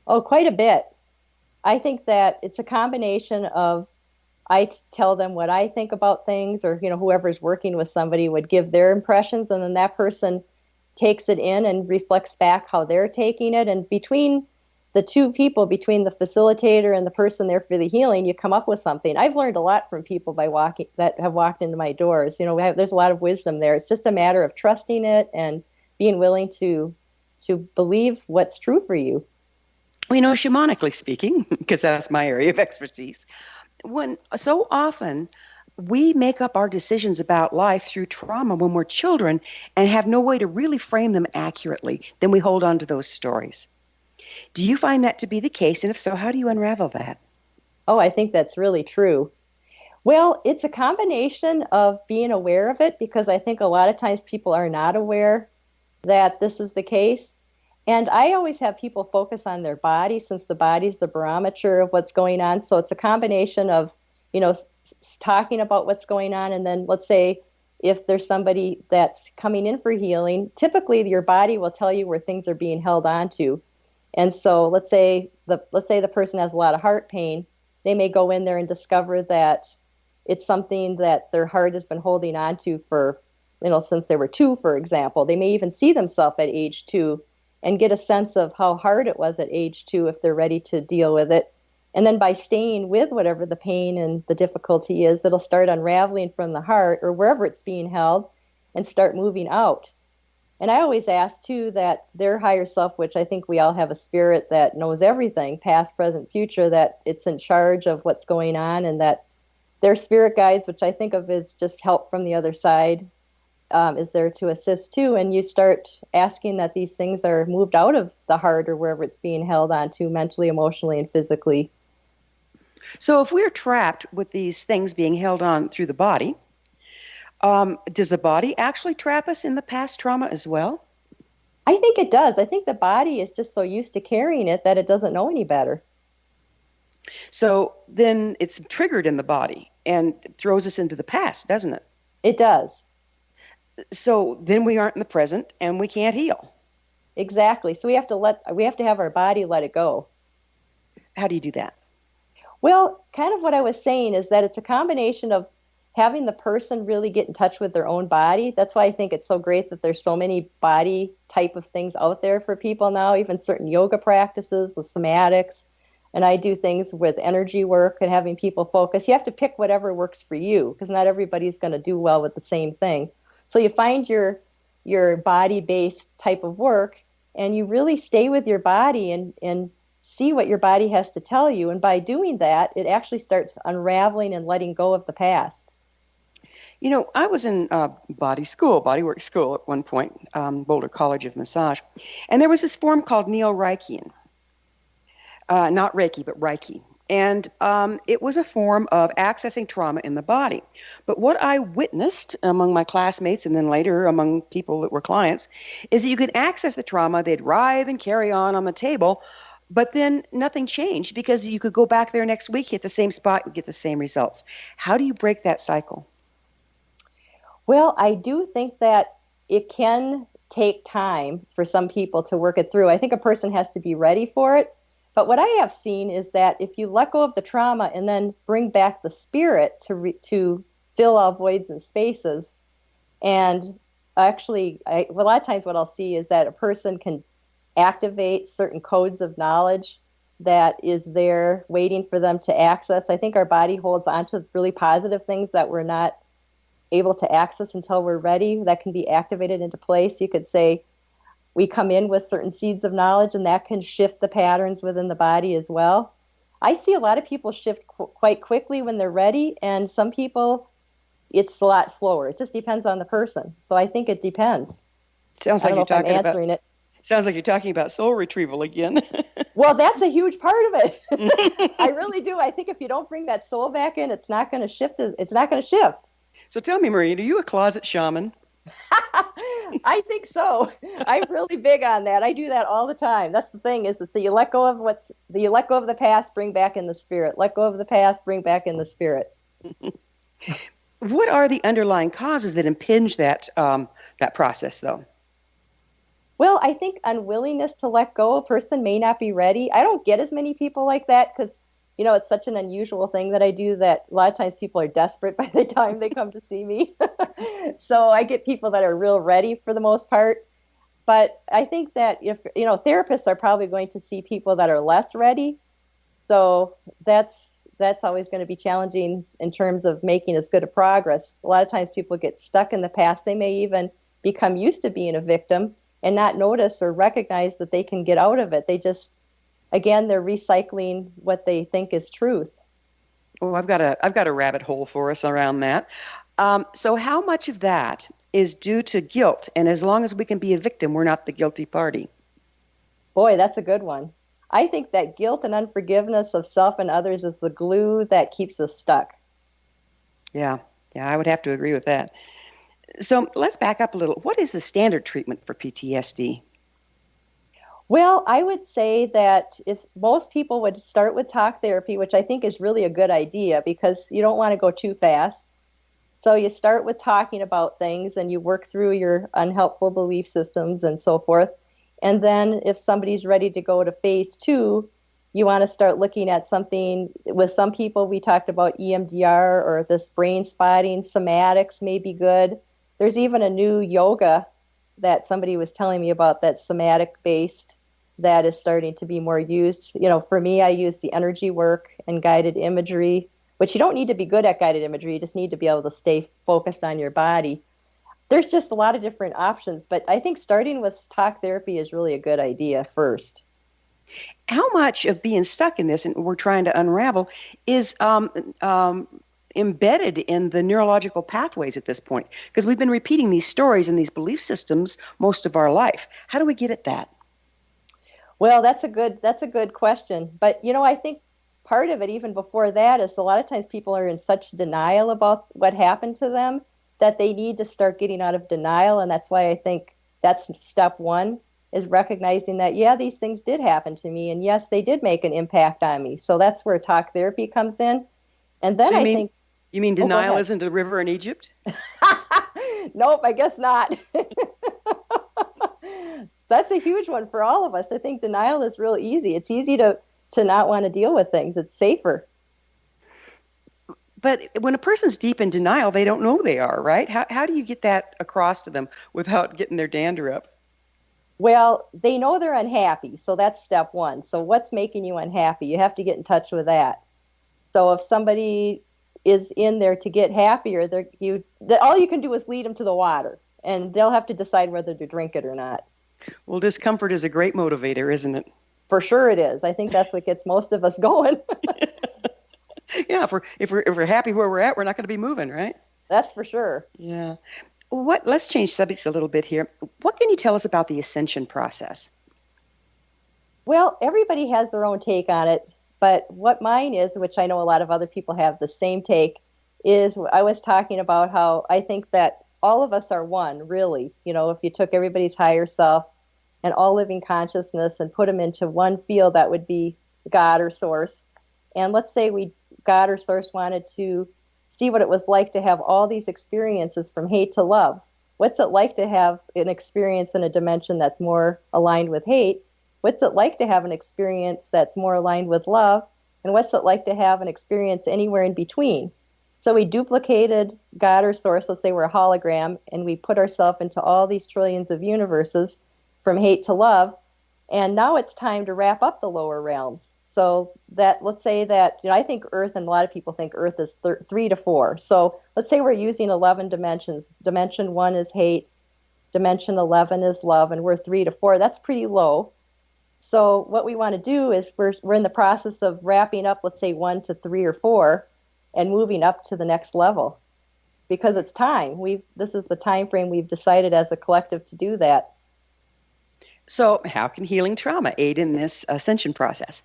Oh, quite a bit. I think that it's a combination of I tell them what I think about things, or, you know, whoever's working with somebody would give their impressions, and then that person takes it in and reflects back how they're taking it. And between the two people, between the facilitator and the person there for the healing, you come up with something. I've learned a lot from people that have walked into my doors. You know, there's a lot of wisdom there. It's just a matter of trusting it and being willing to believe what's true for you. Well, you know, shamanically speaking, because that's my area of expertise, when so often we make up our decisions about life through trauma when we're children and have no way to really frame them accurately, then we hold on to those stories. Do you find that to be the case? And if so, how do you unravel that? Oh, I think that's really true. Well, it's a combination of being aware of it, because I think a lot of times people are not aware that this is the case. And I always have people focus on their body, since the body's the barometer of what's going on. So it's a combination of, you know, talking about what's going on. And then let's say if there's somebody that's coming in for healing, typically your body will tell you where things are being held on to. And so let's say the person has a lot of heart pain. They may go in there and discover that it's something that their heart has been holding on to for, you know, since they were 2, for example. They may even see themselves at age 2 and get a sense of how hard it was at age 2 if they're ready to deal with it. And then by staying with whatever the pain and the difficulty is, it'll start unraveling from the heart or wherever it's being held and start moving out. And I always ask, too, that their higher self, which I think we all have a spirit that knows everything, past, present, future, that it's in charge of what's going on, and that their spirit guides, which I think of as just help from the other side, is there to assist too. And you start asking that these things are moved out of the heart or wherever it's being held on to mentally, emotionally, and physically. So if we're trapped with these things being held on through the body, does the body actually trap us in the past trauma as well? I think it does. I think the body is just so used to carrying it that it doesn't know any better. So then it's triggered in the body and throws us into the past, doesn't it? It does. So then we aren't in the present and we can't heal. Exactly. So we have to have our body let it go. How do you do that? Well, kind of what I was saying is that it's a combination of having the person really get in touch with their own body. That's why I think it's so great that there's so many body type of things out there for people now, even certain yoga practices with somatics. And I do things with energy work and having people focus. You have to pick whatever works for you because not everybody's going to do well with the same thing. So you find your body-based type of work and you really stay with your body and see what your body has to tell you. And by doing that, it actually starts unraveling and letting go of the past. You know, I was in bodywork school at one point, Boulder College of Massage, and there was this form called Neo-Reichian. Not Reiki, but Reiki. And it was a form of accessing trauma in the body. But what I witnessed among my classmates and then later among people that were clients is that you could access the trauma, they'd writhe and carry on the table, but then nothing changed because you could go back there next week, hit the same spot, and get the same results. How do you break that cycle? Well, I do think that it can take time for some people to work it through. I think a person has to be ready for it. But what I have seen is that if you let go of the trauma and then bring back the spirit to fill all voids and spaces, and actually, a lot of times what I'll see is that a person can activate certain codes of knowledge that is there waiting for them to access. I think our body holds onto really positive things that we're not able to access until we're ready, that can be activated into place. You could say, we come in with certain seeds of knowledge and that can shift the patterns within the body as well. I see a lot of people shift quite quickly when they're ready, and some people, it's a lot slower. It just depends on the person. So I think it depends. Sounds like you're talking about answering it. Sounds like you're talking about soul retrieval again. Well, that's a huge part of it. I really do. I think if you don't bring that soul back in, it's not going to shift. It's not going to shift. So tell me, Maureen, are you a closet shaman? I think so. I'm really big on that. I do that all the time. That's the thing is that you let go of the past, bring back in the spirit. Let go of the past, bring back in the spirit. What are the underlying causes that impinge that process, though? Well, I think unwillingness to let go. A person may not be ready. I don't get as many people like that because, it's such an unusual thing that I do that a lot of times people are desperate by the time they come to see me. So I get people that are real ready for the most part. But I think that if, therapists are probably going to see people that are less ready. So that's always going to be challenging in terms of making as good a progress. A lot of times people get stuck in the past. They may even become used to being a victim and not notice or recognize that they can get out of it. They just, again, they're recycling what they think is truth. Oh, I've got a rabbit hole for us around that. So how much of that is due to guilt? And as long as we can be a victim, we're not the guilty party. Boy, that's a good one. I think that guilt and unforgiveness of self and others is the glue that keeps us stuck. Yeah, I would have to agree with that. So let's back up a little. What is the standard treatment for PTSD? Well, I would say that if most people would start with talk therapy, which I think is really a good idea because you don't want to go too fast. So you start with talking about things and you work through your unhelpful belief systems and so forth. And then if somebody's ready to go to phase 2, you want to start looking at something. With some people, we talked about EMDR or this brain spotting. Somatics may be good. There's even a new yoga that somebody was telling me about that's somatic based that is starting to be more used. For me, I use the energy work and guided imagery, which you don't need to be good at guided imagery. You just need to be able to stay focused on your body. There's just a lot of different options, but I think starting with talk therapy is really a good idea first. How much of being stuck in this and we're trying to unravel is embedded in the neurological pathways at this point? Because we've been repeating these stories and these belief systems most of our life. How do we get at that? Well, that's a good question. But, I think part of it, even before that, is a lot of times people are in such denial about what happened to them that they need to start getting out of denial. And that's why I think that's step one, is recognizing that, yeah, these things did happen to me. And yes, they did make an impact on me. So that's where talk therapy comes in. And then You mean denial isn't a river in Egypt? Nope, I guess not. That's a huge one for all of us. I think denial is real easy. It's easy to not want to deal with things. It's safer. But when a person's deep in denial, they don't know they are, right? How do you get that across to them without getting their dander up? Well, they know they're unhappy, so that's step one. So what's making you unhappy? You have to get in touch with that. So if somebody is in there to get happier, all you can do is lead them to the water, and they'll have to decide whether to drink it or not. Well, discomfort is a great motivator, isn't it? For sure it is. I think that's what gets most of us going. Yeah, if we're happy where we're at, we're not going to be moving, right? That's for sure. Yeah. Let's change subjects a little bit here. What can you tell us about the ascension process? Well, everybody has their own take on it, but what mine is, which I know a lot of other people have the same take, is I was talking about how I think that all of us are one, really. If you took everybody's higher self and all living consciousness and put them into one field, that would be God or Source. And let's say God or Source wanted to see what it was like to have all these experiences from hate to love. What's it like to have an experience in a dimension that's more aligned with hate? What's it like to have an experience that's more aligned with love? And what's it like to have an experience anywhere in between? So we duplicated God or Source, let's say we're a hologram, and we put ourselves into all these trillions of universes from hate to love. And now it's time to wrap up the lower realms. So that, let's say that, I think Earth, and a lot of people think Earth is 3 to 4. So let's say we're using 11 dimensions. Dimension 1 is hate. Dimension 11 is love, and we're 3 to 4. That's pretty low. So what we want to do is we're in the process of wrapping up, let's say 1 to 3 or 4, and moving up to the next level, because it's time. This is the time frame we've decided as a collective to do that. So how can healing trauma aid in this ascension process?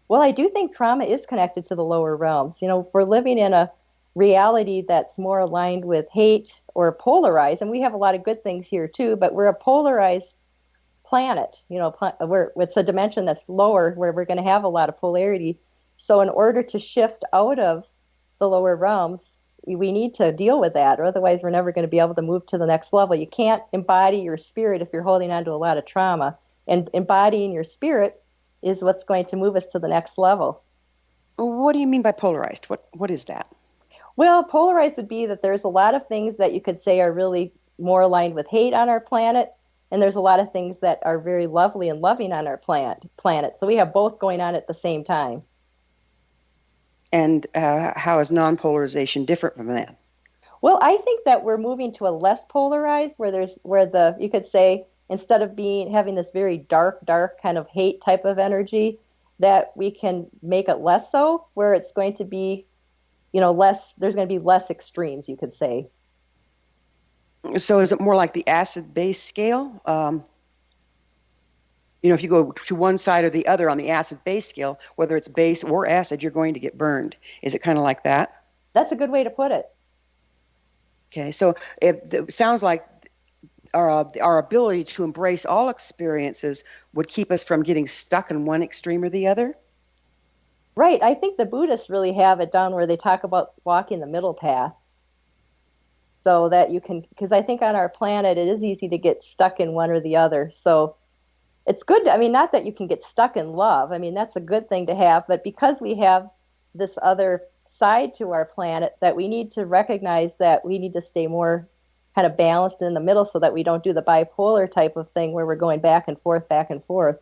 Well, I do think trauma is connected to the lower realms. If we're living in a reality that's more aligned with hate or polarized, and we have a lot of good things here too, but we're a polarized planet. It's a dimension that's lower where we're going to have a lot of polarity. So in order to shift out of the lower realms, we need to deal with that, or otherwise we're never going to be able to move to the next level. You can't embody your spirit if you're holding on to a lot of trauma. And embodying your spirit is what's going to move us to the next level. What do you mean by polarized? What is that? Well, polarized would be that there's a lot of things that you could say are really more aligned with hate on our planet, and there's a lot of things that are very lovely and loving on our planet. So we have both going on at the same time. And how is non-polarization different from that? Well, I think that we're moving to a less polarized, you could say, instead of having this very dark kind of hate type of energy, that we can make it less so, where it's going to be, less, there's going to be less extremes, you could say. So is it more like the acid-base scale? If you go to one side or the other on the acid-base scale, whether it's base or acid, you're going to get burned. Is it kind of like that? That's a good way to put it. Okay, so it sounds like our ability to embrace all experiences would keep us from getting stuck in one extreme or the other? Right. I think the Buddhists really have it down where they talk about walking the middle path. So that you can, because I think on our planet it is easy to get stuck in one or the other. So it's good not that you can get stuck in love. That's a good thing to have, but because we have this other side to our planet, that we need to recognize that we need to stay more kind of balanced in the middle so that we don't do the bipolar type of thing where we're going back and forth, back and forth.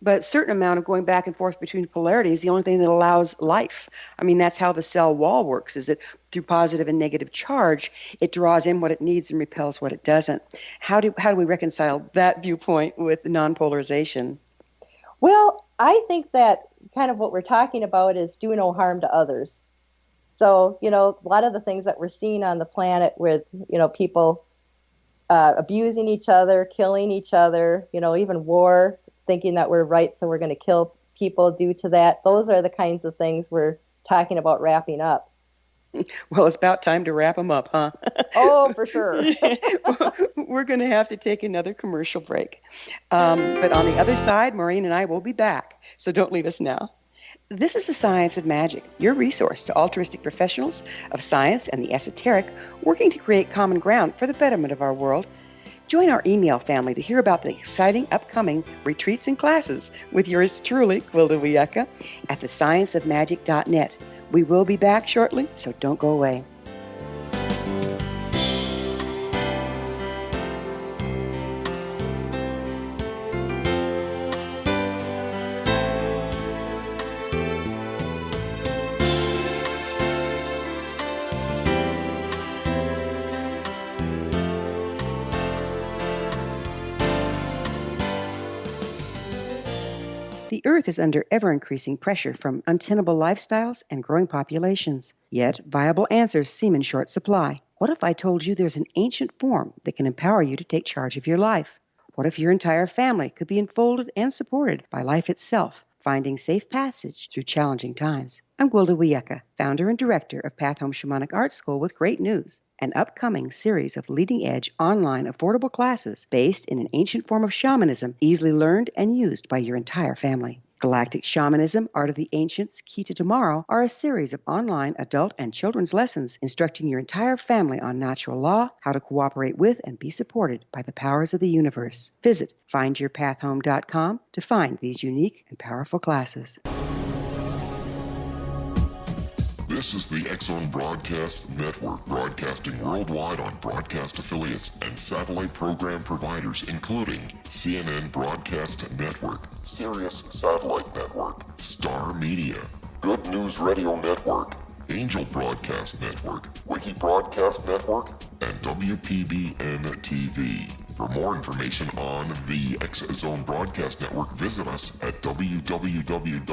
But a certain amount of going back and forth between polarity is the only thing that allows life. That's how the cell wall works, is that through positive and negative charge, it draws in what it needs and repels what it doesn't. How do we reconcile that viewpoint with non-polarization? Well, I think that kind of what we're talking about is do no harm to others. So, a lot of the things that we're seeing on the planet with, people abusing each other, killing each other, even war, thinking that we're right, so we're going to kill people due to that. Those are the kinds of things we're talking about wrapping up. Well, it's about time to wrap them up, huh? Oh, for sure. We're going to have to take another commercial break. But on the other side, Maureen and I will be back, so don't leave us now. This is the Science of Magic, your resource to altruistic professionals of science and the esoteric working to create common ground for the betterment of our world. Join our email family to hear about the exciting upcoming retreats and classes with yours truly, Gwilda Wiyaka, at thescienceofmagic.net. We will be back shortly, so don't go away. The Earth is under ever-increasing pressure from untenable lifestyles and growing populations. Yet, viable answers seem in short supply. What if I told you there's an ancient form that can empower you to take charge of your life? What if your entire family could be enfolded and supported by life itself, finding safe passage through challenging times? I'm Gwilda Wiyaka, founder and director of Path Home Shamanic Art School, with great news: an upcoming series of leading-edge online affordable classes based in an ancient form of shamanism, easily learned and used by your entire family. Galactic Shamanism, Art of the Ancients, Key to Tomorrow are a series of online adult and children's lessons instructing your entire family on natural law, how to cooperate with and be supported by the powers of the universe. Visit findyourpathhome.com to find these unique and powerful classes. This is the X-Zone Broadcast Network, broadcasting worldwide on broadcast affiliates and satellite program providers, including CNN Broadcast Network, Sirius Satellite Network, Star Media, Good News Radio Network, Angel Broadcast Network, Wiki Broadcast Network, and WPBN TV. For more information on the X-Zone Broadcast Network, visit us at www.xzbn.net.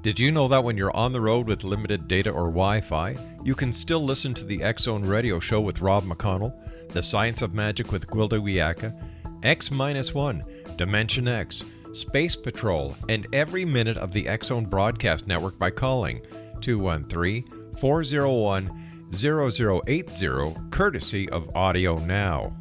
Did you know that when you're on the road with limited data or Wi-Fi, you can still listen to the X-Zone Radio Show with Rob McConnell, The Science of Magic with Gwilda Wiyaka, X-1, Dimension X, Space Patrol, and every minute of the X-Zone Broadcast Network by calling 213-401-0080, courtesy of Audio Now.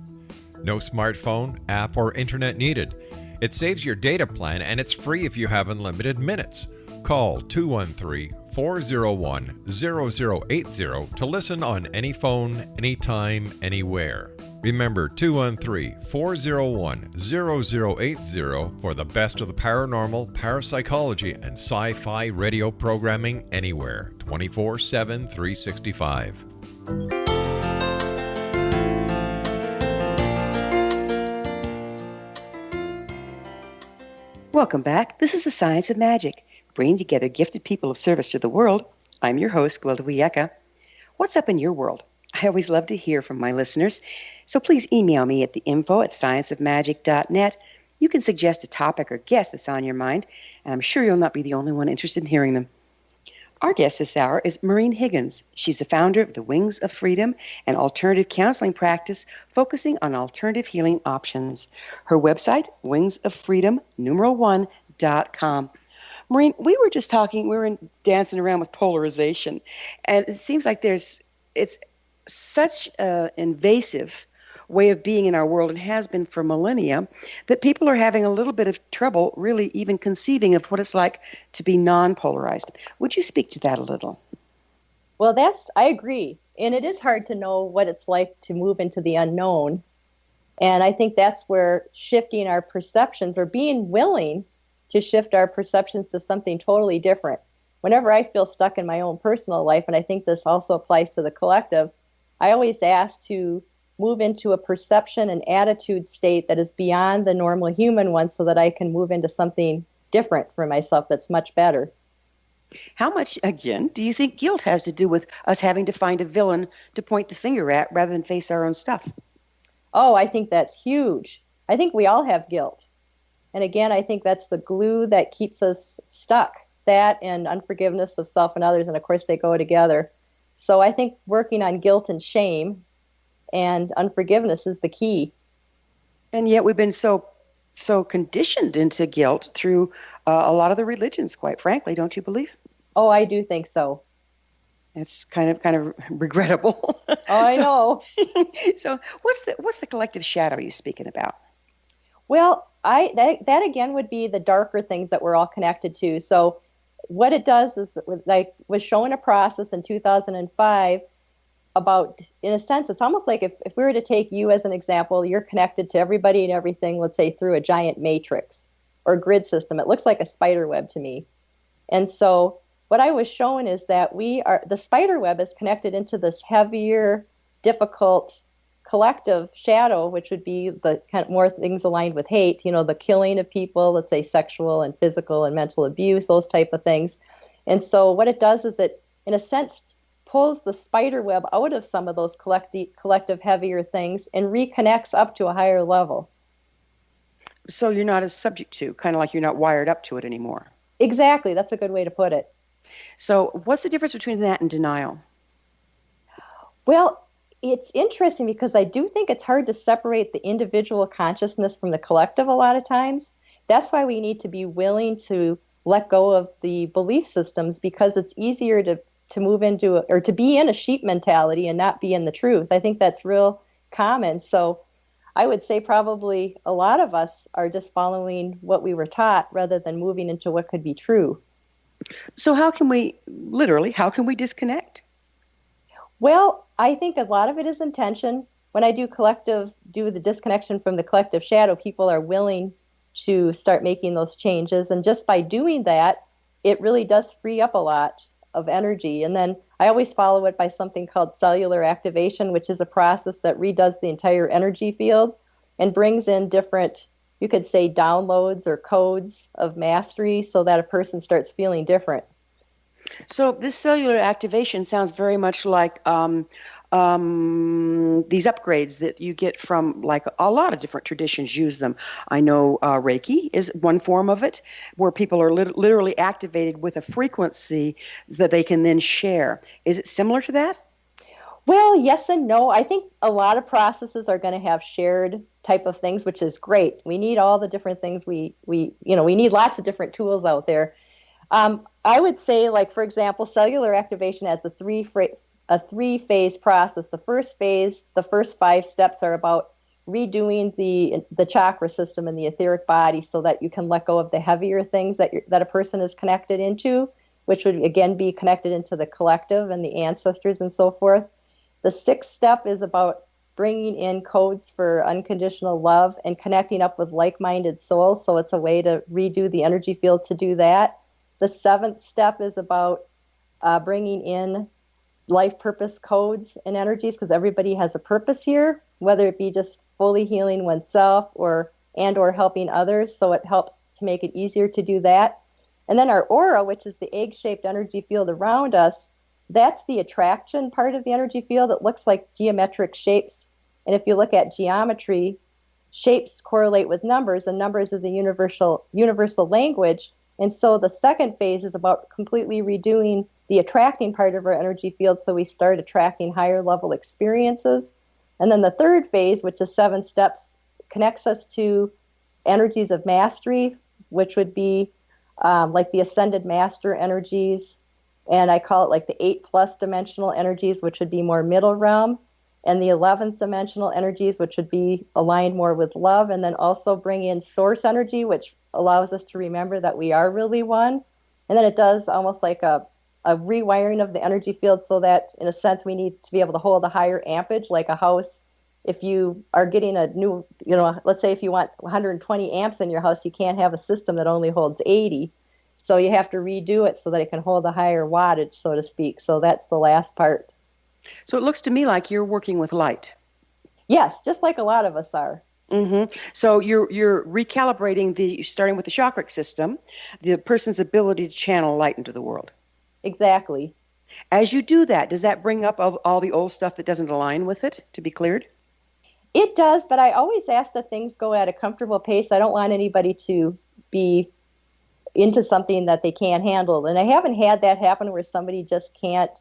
No smartphone, app, or internet needed. It saves your data plan, and it's free if you have unlimited minutes. Call 213-401-0080 to listen on any phone, anytime, anywhere. Remember 213-401-0080 for the best of the paranormal, parapsychology, and sci-fi radio programming anywhere, 24/7, 365. Welcome back. This is the Science of Magic, bringing together gifted people of service to the world. I'm your host, Gwilda Wiyaka. What's up in your world? I always love to hear from my listeners, so please email me at the info@scienceofmagic.net. You can suggest a topic or guest that's on your mind, and I'm sure you'll not be the only one interested in hearing them. Our guest this hour is Maureen Higgins. She's the founder of the Wings of Freedom, an alternative counseling practice focusing on alternative healing options. Her website, wingsoffreedom1.com. Maureen, we were just talking, we were dancing around with polarization, and it seems like it's such an invasive way of being in our world, and has been for millennia, that people are having a little bit of trouble really even conceiving of what it's like to be non-polarized. Would you speak to that a little? Well, I agree. And it is hard to know what it's like to move into the unknown. And I think that's where shifting our perceptions, or being willing to shift our perceptions to something totally different. Whenever I feel stuck in my own personal life, and I think this also applies to the collective, I always ask to move into a perception and attitude state that is beyond the normal human one, so that I can move into something different for myself that's much better. How much, again, do you think guilt has to do with us having to find a villain to point the finger at rather than face our own stuff? Oh, I think that's huge. I think we all have guilt. And again, I think that's the glue that keeps us stuck. That and unforgiveness of self and others, and of course they go together. So I think working on guilt and shame and unforgiveness is the key. And yet we've been so conditioned into guilt through a lot of the religions, quite frankly, don't you believe? Oh, I do think so. It's kind of regrettable. Oh, I So, know. so what's the collective shadow you're speaking about? Well, that again would be the darker things that we're all connected to. So what it does is, like, was showing a process in 2005 about, in a sense, it's almost like if we were to take you as an example, you're connected to everybody and everything, let's say through a giant matrix or grid system. It looks like a spider web to me. And so what I was showing is that the spider web is connected into this heavier, difficult collective shadow, which would be the kind of more things aligned with hate, the killing of people, let's say sexual and physical and mental abuse, those type of things. And so what it does is it, in a sense, pulls the spider web out of some of those collective heavier things and reconnects up to a higher level. So you're not as subject to, kind of like you're not wired up to it anymore. Exactly. That's a good way to put it. So what's the difference between that and denial? Well, it's interesting because I do think it's hard to separate the individual consciousness from the collective a lot of times. That's why we need to be willing to let go of the belief systems, because it's easier to move into or to be in a sheep mentality and not be in the truth. I think that's real common. So I would say probably a lot of us are just following what we were taught rather than moving into what could be true. So how can we disconnect? Well, I think a lot of it is intention. When I do the disconnection from the collective shadow, people are willing to start making those changes. And just by doing that, it really does free up a lot of energy. And then I always follow it by something called cellular activation, which is a process that redoes the entire energy field and brings in different, you could say, downloads or codes of mastery so that a person starts feeling different. So this cellular activation sounds very much like these upgrades that you get from, like, a lot of different traditions use them. I know Reiki is one form of it, where people are literally activated with a frequency that they can then share. Is it similar to that? Well, yes and no. I think a lot of processes are going to have shared type of things, which is great. We need all the different things. We need lots of different tools out there. I would say, like, for example, cellular activation has a three-phase process. The first phase, the first 5 steps are about redoing the chakra system in the etheric body so that you can let go of the heavier things that a person is connected into, which would again be connected into the collective and the ancestors and so forth. The 6th step is about bringing in codes for unconditional love and connecting up with like-minded souls. So it's a way to redo the energy field to do that. The 7th step is about bringing in life purpose codes and energies, because everybody has a purpose here, whether it be just fully healing oneself or helping others. So it helps to make it easier to do that. And then our aura, which is the egg-shaped energy field around us, that's the attraction part of the energy field. It looks like geometric shapes. And if you look at geometry, shapes correlate with numbers, and numbers is a universal language. And so the second phase is about completely redoing the attracting part of our energy field so we start attracting higher level experiences. And then the third phase, which is 7 steps, connects us to energies of mastery, which would be like the ascended master energies. And I call it like the 8+ dimensional energies, which would be more middle realm, and the 11th dimensional energies, which would be aligned more with love, and then also bring in source energy, which allows us to remember that we are really one. And then it does almost like a rewiring of the energy field so that, in a sense, we need to be able to hold a higher ampage, like a house. If you are getting a new, let's say if you want 120 amps in your house, you can't have a system that only holds 80. So you have to redo it so that it can hold a higher wattage, so to speak. So that's the last part. So it looks to me like you're working with light. Yes, just like a lot of us are. Mm-hmm. So you're recalibrating starting with the chakra system, the person's ability to channel light into the world. Exactly. As you do that, does that bring up all the old stuff that doesn't align with it to be cleared? It does, but I always ask that things go at a comfortable pace. I don't want anybody to be into something that they can't handle. And I haven't had that happen where somebody just can't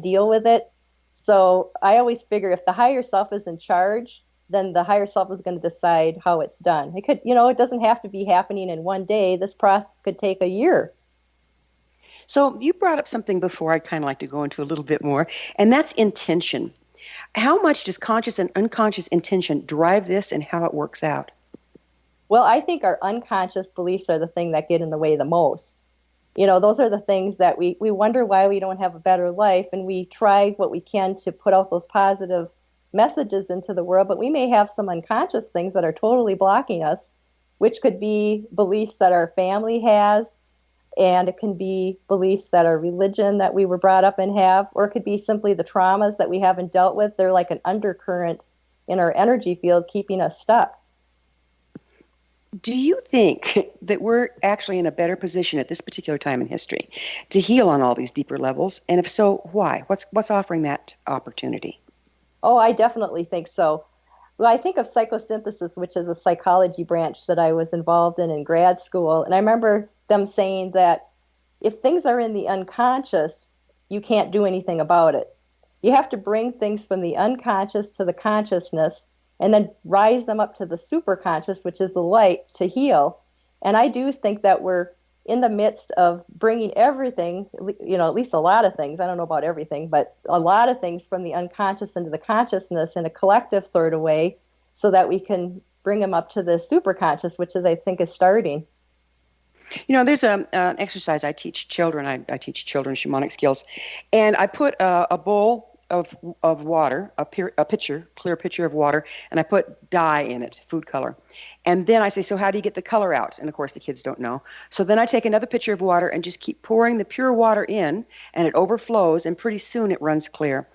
deal with it. So I always figure if the higher self is in charge, then the higher self is going to decide how it's done. It could, it doesn't have to be happening in one day. This process could take a year. So you brought up something before I'd kind of like to go into a little bit more, and that's intention. How much does conscious and unconscious intention drive this and how it works out? Well, I think our unconscious beliefs are the thing that get in the way the most. Those are the things that we wonder why we don't have a better life, and we try what we can to put out those positive messages into the world, but we may have some unconscious things that are totally blocking us, which could be beliefs that our family has, and it can be beliefs that our religion that we were brought up and have, or it could be simply the traumas that we haven't dealt with. They're like an undercurrent in our energy field keeping us stuck. Do you think that we're actually in a better position at this particular time in history to heal on all these deeper levels? And if so, why? What's offering that opportunity? Oh, I definitely think so. Well, I think of psychosynthesis, which is a psychology branch that I was involved in grad school. And I remember them saying that if things are in the unconscious, you can't do anything about it. You have to bring things from the unconscious to the consciousness and then rise them up to the superconscious, which is the light, to heal. And I do think that we're in the midst of bringing everything, at least a lot of things, I don't know about everything, but a lot of things from the unconscious into the consciousness in a collective sort of way so that we can bring them up to the superconscious, which is, I think, is starting. There's an exercise I teach children. I teach children shamanic skills. And I put a bowl of water, a clear pitcher of water, and I put dye in it, food color. And then I say, so how do you get the color out? And of course the kids don't know. So then I take another pitcher of water and just keep pouring the pure water in, and it overflows, and pretty soon it runs clear.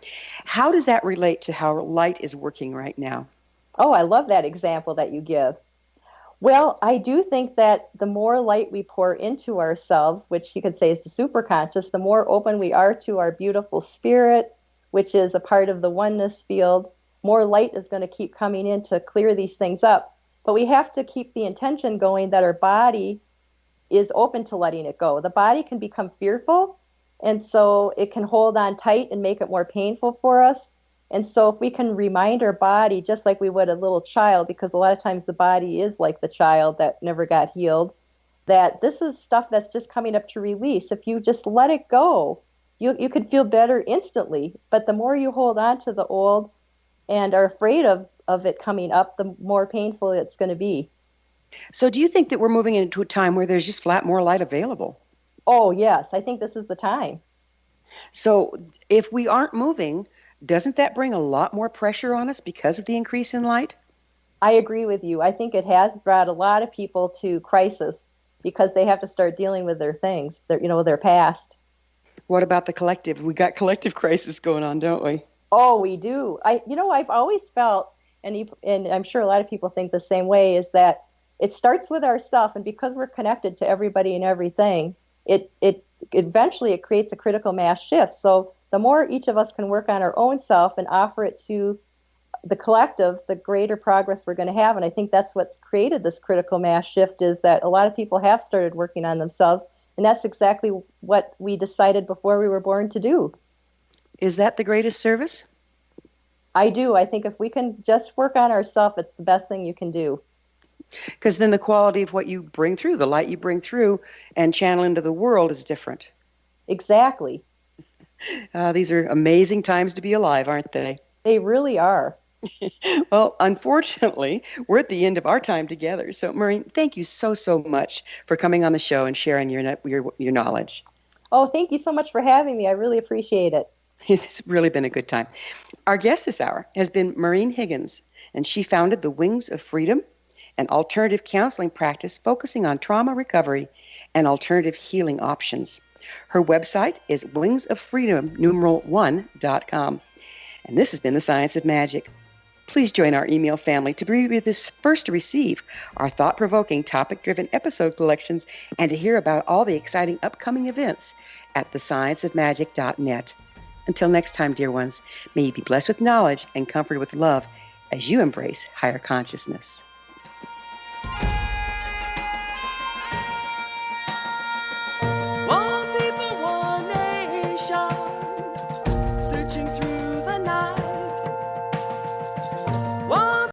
How does that relate to how light is working right now? Oh, I love that example that you give. Well, I do think that the more light we pour into ourselves, which you could say is the superconscious, the more open we are to our beautiful spirit, which is a part of the oneness field, more light is going to keep coming in to clear these things up. But we have to keep the intention going that our body is open to letting it go. The body can become fearful, and so it can hold on tight and make it more painful for us. And so if we can remind our body, just like we would a little child, because a lot of times the body is like the child that never got healed, that this is stuff that's just coming up to release. If you just let it go, you could feel better instantly. But the more you hold on to the old and are afraid of it coming up, the more painful it's going to be. So do you think that we're moving into a time where there's just flat more light available? Oh, yes. I think this is the time. So if we aren't moving, doesn't that bring a lot more pressure on us because of the increase in light? I agree with you. I think it has brought a lot of people to crisis because they have to start dealing with their things, their past. What about the collective? We got collective crisis going on, don't we? Oh, we do. I've always felt, and I'm sure a lot of people think the same way, is that it starts with ourselves, and because we're connected to everybody and everything, it eventually it creates a critical mass shift. So the more each of us can work on our own self and offer it to the collective, the greater progress we're going to have. And I think that's what's created this critical mass shift, is that a lot of people have started working on themselves. And that's exactly what we decided before we were born to do. Is that the greatest service? I do. I think if we can just work on ourselves, it's the best thing you can do. Because then the quality of what you bring through, the light you bring through and channel into the world is different. Exactly. These are amazing times to be alive, aren't they? They really are. Well, unfortunately, we're at the end of our time together. So, Maureen, thank you so much for coming on the show and sharing your knowledge. Oh, thank you so much for having me. I really appreciate it. It's really been a good time. Our guest this hour has been Maureen Higgins, and she founded the Wings of Freedom, an alternative counseling practice focusing on trauma recovery and alternative healing options. Her website is wingsoffreedom1.com. And this has been The Science of Magic. Please join our email family to be this first to receive our thought-provoking, topic-driven episode collections and to hear about all the exciting upcoming events at thescienceofmagic.net. Until next time, dear ones, may you be blessed with knowledge and comforted with love as you embrace higher consciousness.